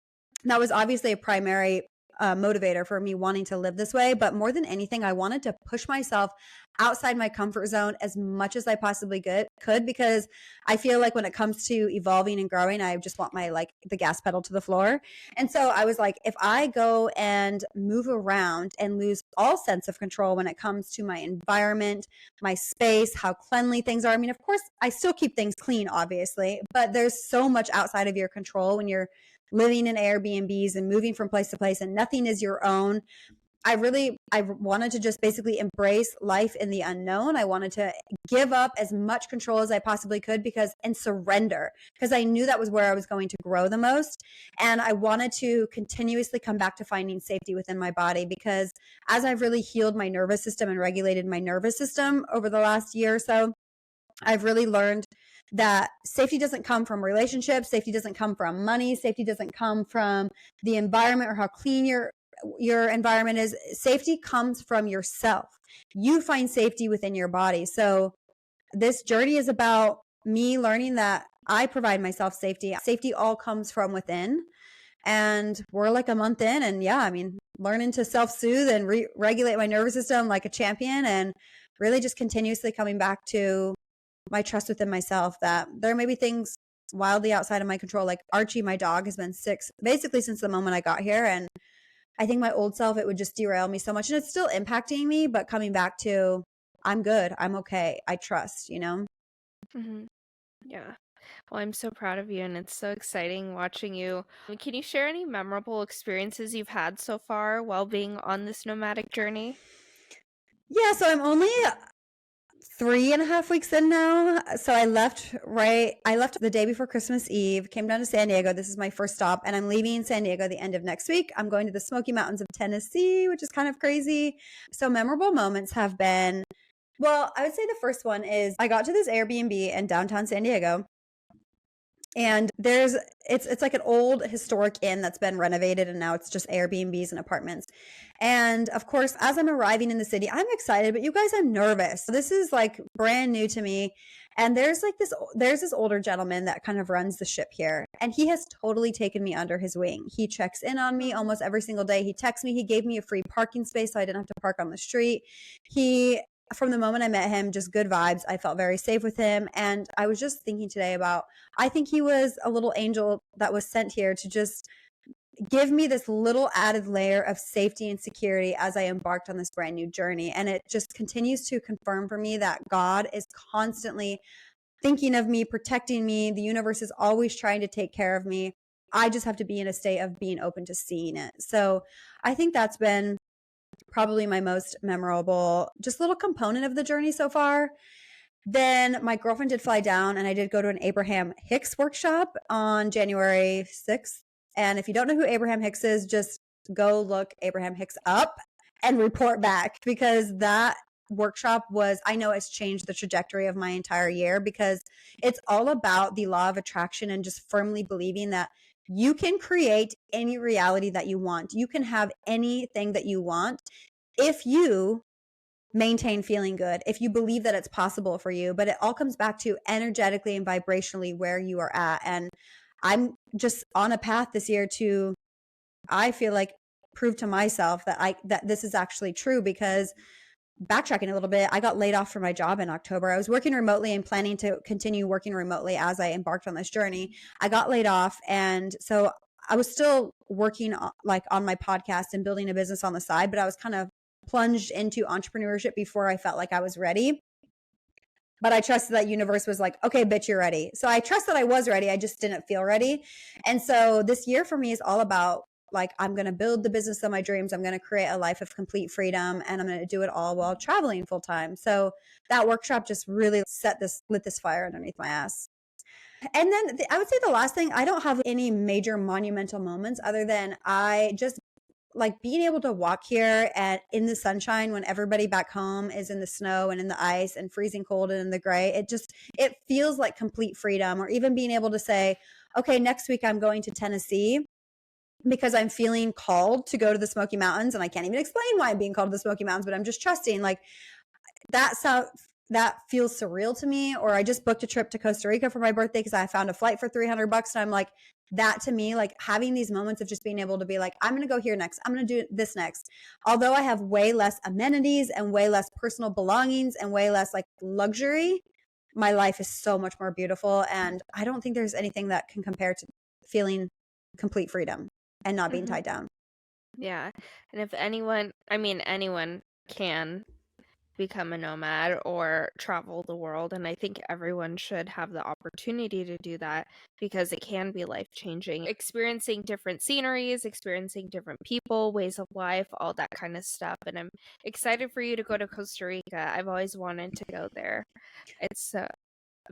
that was obviously a primary motivator for me wanting to live this way. But more than anything, I wanted to push myself outside my comfort zone as much as I possibly could, because I feel like when it comes to evolving and growing, I just want the gas pedal to the floor. And so I was like, if I go and move around and lose all sense of control when it comes to my environment, my space, how cleanly things are. I mean, of course, I still keep things clean, obviously, but there's so much outside of your control when you're living in Airbnbs and moving from place to place and nothing is your own. I wanted to just basically embrace life in the unknown. I wanted to give up as much control as I possibly could and surrender, because I knew that was where I was going to grow the most. And I wanted to continuously come back to finding safety within my body, because as I've really healed my nervous system and regulated my nervous system over the last year or so, I've really learned that safety doesn't come from relationships. Safety doesn't come from money. Safety doesn't come from the environment or how clean your environment is. Safety comes from yourself. You find safety within your body. So this journey is about me learning that I provide myself safety. Safety all comes from within. And we're like a month in, and yeah, I mean, learning to self-soothe and regulate my nervous system like a champion, and really just continuously coming back to my trust within myself that there may be things wildly outside of my control. Like Archie, my dog, has been sick basically since the moment I got here. And I think my old self, it would just derail me so much. And it's still impacting me, but coming back to, I'm good. I'm okay. I trust, you know? Mm-hmm. Yeah. Well, I'm so proud of you, and it's so exciting watching you. Can you share any memorable experiences you've had so far while being on this nomadic journey? Yeah. So I'm only 3.5 weeks in now. So I left the day before Christmas Eve, came down to San Diego. This is my first stop, and I'm leaving San Diego the end of next week. I'm going to the Smoky Mountains of Tennessee, which is kind of crazy. So memorable moments have been, well, I would say the first one is I got to this Airbnb in downtown San Diego. And it's like an old historic inn that's been renovated, and now it's just Airbnbs and apartments. And of course, as I'm arriving in the city, I'm excited, but you guys, I'm nervous. This is like brand new to me. And there's this older gentleman that kind of runs the ship here. And he has totally taken me under his wing. He checks in on me almost every single day. He texts me. He gave me a free parking space so I didn't have to park on the street. From the moment I met him, just good vibes. I felt very safe with him. And I was just thinking today about, I think he was a little angel that was sent here to just give me this little added layer of safety and security as I embarked on this brand new journey. And it just continues to confirm for me that God is constantly thinking of me, protecting me. The universe is always trying to take care of me. I just have to be in a state of being open to seeing it. So I think that's been probably my most memorable, just little component of the journey so far. Then my girlfriend did fly down, and I did go to an Abraham Hicks workshop on January 6th. And if you don't know who Abraham Hicks is, just go look Abraham Hicks up and report back, because that workshop I know it's changed the trajectory of my entire year, because it's all about the law of attraction and just firmly believing that you can create any reality that you want. You can have anything that you want if you maintain feeling good, if you believe that it's possible for you. But it all comes back to energetically and vibrationally where you are at. And I'm just on a path this year to, I feel like, prove to myself that this is actually true, because backtracking a little bit, I got laid off from my job in October. I was working remotely and planning to continue working remotely as I embarked on this journey. I got laid off. And so I was still working on my podcast and building a business on the side, but I was kind of plunged into entrepreneurship before I felt like I was ready. But I trusted that universe was like, okay, bitch, you're ready. So I trust that I was ready. I just didn't feel ready. And so this year for me is all about, like, I'm going to build the business of my dreams. I'm going to create a life of complete freedom, and I'm going to do it all while traveling full time. So that workshop just really lit this fire underneath my ass. And then I would say the last thing, I don't have any major monumental moments other than I just like being able to walk here in the sunshine when everybody back home is in the snow and in the ice and freezing cold and in the gray. It feels like complete freedom. Or even being able to say, okay, next week I'm going to Tennessee because I'm feeling called to go to the Smoky Mountains, and I can't even explain why I'm being called to the Smoky Mountains, but I'm just trusting, like, that feels surreal to me. Or I just booked a trip to Costa Rica for my birthday because I found a flight for $300, and I'm like, that to me, like, having these moments of just being able to be like, I'm going to go here next, I'm going to do this next. Although I have way less amenities and way less personal belongings and way less like luxury, my life is so much more beautiful. And I don't think there's anything that can compare to feeling complete freedom and not being tied down. Yeah. And if anyone can become a nomad or travel the world, and I think everyone should have the opportunity to do that, because it can be life-changing. Experiencing different sceneries, experiencing different people, ways of life, all that kind of stuff. And I'm excited for you to go to Costa Rica. I've always wanted to go there. It's a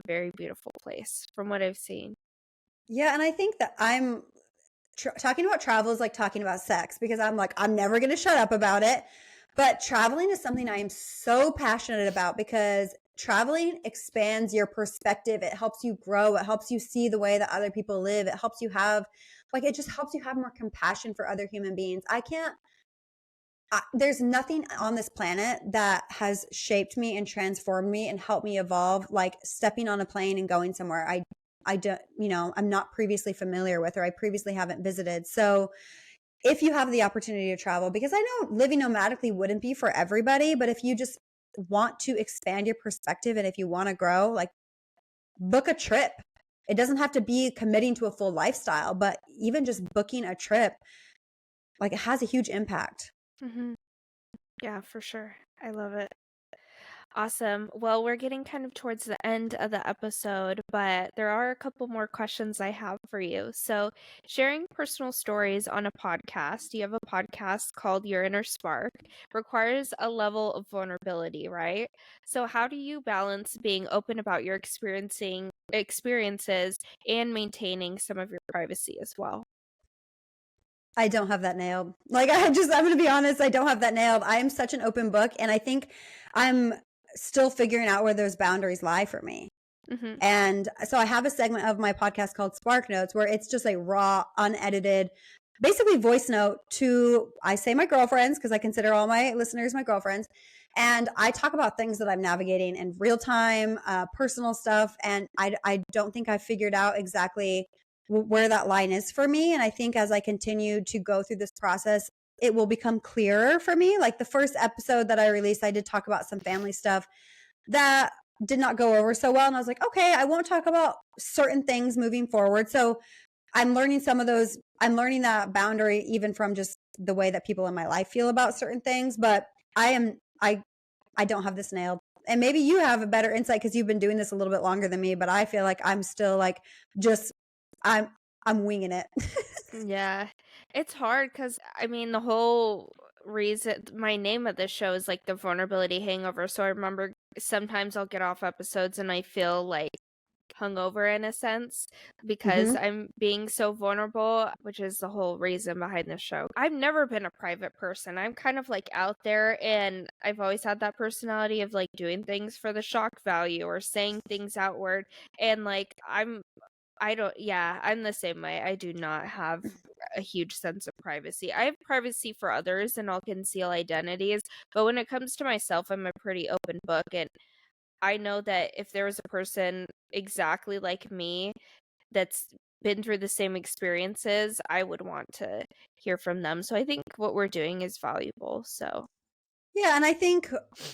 very beautiful place from what I've seen. Yeah, and I think that I'm talking about travel is like talking about sex, because I'm like, I'm never going to shut up about it. But traveling is something I am so passionate about, because traveling expands your perspective. It helps you grow. It helps you see the way that other people live. It helps you it just helps you have more compassion for other human beings. There's nothing on this planet that has shaped me and transformed me and helped me evolve like stepping on a plane and going somewhere I don't, I'm not previously familiar with, or I previously haven't visited. So if you have the opportunity to travel, because I know living nomadically wouldn't be for everybody, but if you just want to expand your perspective and if you want to grow, like, book a trip. It doesn't have to be committing to a full lifestyle, but even just booking a trip, like it has a huge impact. Mm-hmm. Yeah, for sure. I love it. Awesome. Well, we're getting kind of towards the end of the episode, but there are a couple more questions I have for you. So, sharing personal stories on a podcast, you have a podcast called Your Inner Spark, requires a level of vulnerability, right? So, how do you balance being open about your experiences and maintaining some of your privacy as well? I don't have that nailed. Like I'm going to be honest, I don't have that nailed. I am such an open book, and I think I'm still figuring out where those boundaries lie for me. Mm-hmm. And so I have a segment of my podcast called Spark Notes where it's just a raw, unedited, basically voice note to, I say my girlfriends, because I consider all my listeners my girlfriends. And I talk about things that I'm navigating in real time, personal stuff. And I don't think I've figured out exactly where that line is for me. And I think as I continue to go through this process, it will become clearer for me. Like the first episode that I released, I did talk about some family stuff that did not go over so well. And I was like, okay, I won't talk about certain things moving forward. So I'm learning some of those. I'm learning that boundary even from just the way that people in my life feel about certain things. But I don't have this nailed. And maybe you have a better insight because you've been doing this a little bit longer than me, but I feel like I'm still like just I'm winging it. Yeah, it's hard because I mean, the whole reason my name of this show is like the Vulnerability Hangover. So I remember sometimes I'll get off episodes and I feel like hungover in a sense because hmm I'm being so vulnerable, which is the whole reason behind the show. I've never been a private person. I'm kind of like out there, and I've always had that personality of like doing things for the shock value or saying things outward. And like, I'm the same way. I do not have a huge sense of privacy. I have privacy for others and I'll conceal identities, but when it comes to myself, I'm a pretty open book. And I know that if there was a person exactly like me that's been through the same experiences, I would want to hear from them. So I think what we're doing is valuable. So, Yeah, and I think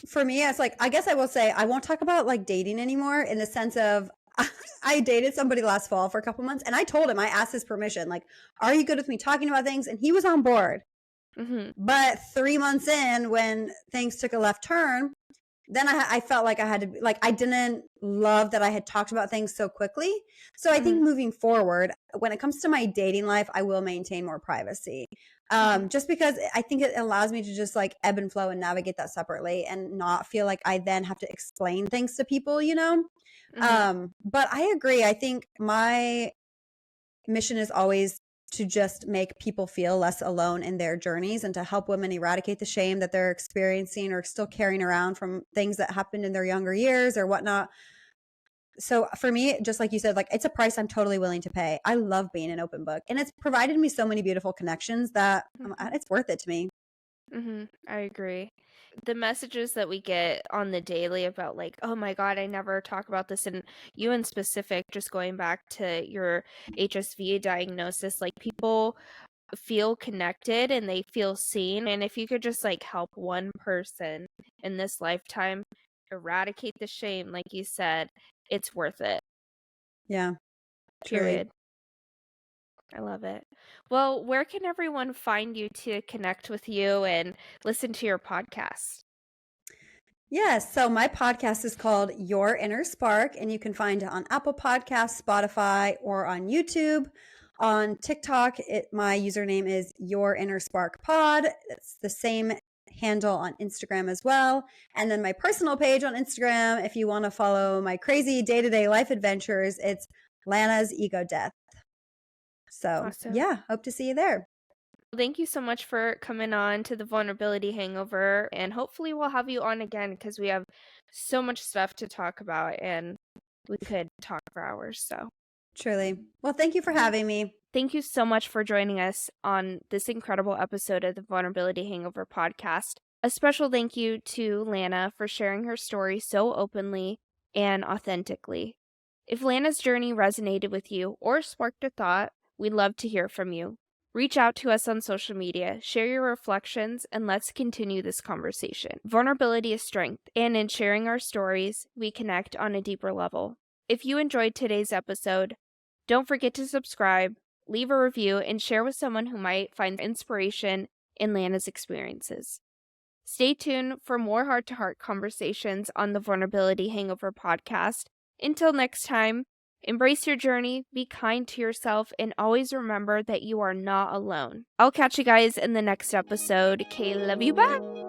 for me, it's like I guess I will say I won't talk about like dating anymore in the sense of I dated somebody last fall for a couple months, and I told him I asked his permission, like, "Are you good with me talking about things?" And he was on board. mhm, But 3 months in, when things took a left turn, then I felt like I had to be like I didn't love that I had talked about things so quickly. So I think mhm, moving forward, when it comes to my dating life, I will maintain more privacy. mhm, Just because I think it allows me to just like ebb and flow and navigate that separately and not feel like I then have to explain things to people, you know? mhm, But I agree. I think my mission is always to just make people feel less alone in their journeys and to help women eradicate the shame that they're experiencing or still carrying around from things that happened in their younger years or whatnot. So for me, just like you said, like it's a price I'm totally willing to pay. I love being an open book, and it's provided me so many beautiful connections that mhm. it's worth it to me. I agree. The messages that we get on the daily about like, oh my God, I never talk about this. And you in specific, just going back to your HSV diagnosis, like people feel connected and they feel seen. And if you could just like help one person in this lifetime eradicate the shame, like you said, it's worth it. Yeah, truly. Period. I love it. Well, where can everyone find you to connect with you and listen to your podcast? Yes. So my podcast is called Your Inner Spark, and you can find it on Apple Podcasts, Spotify, or on YouTube. On TikTok, my username is Your Inner Spark Pod. It's the same handle on Instagram as well. And then my personal page on Instagram, if you want to follow my crazy day-to-day life adventures, it's Lana's Ego Death. So Awesome. yeah, hope to see you there. Thank you so much for coming on to the Vulnerability Hangover, and hopefully we'll have you on again because we have so much stuff to talk about and we could talk for hours. So, Truly. Well, thank you for having me. thank you so much for joining us on this incredible episode of the Vulnerability Hangover podcast. A special thank you to Lana for sharing her story so openly and authentically. If Lana's journey resonated with you or sparked a thought, we'd love to hear from you. Reach out to us on social media, share your reflections, and let's continue this conversation. Vulnerability is strength, and in sharing our stories, we connect on a deeper level. If you enjoyed today's episode, don't forget to subscribe, leave a review, and share with someone who might find inspiration in Lana's experiences. Stay tuned for more heart-to-heart conversations on the Vulnerability Hangover podcast. Until next time, embrace your journey, be kind to yourself, and always remember that you are not alone. I'll catch you guys in the next episode. Okay, love you, bye!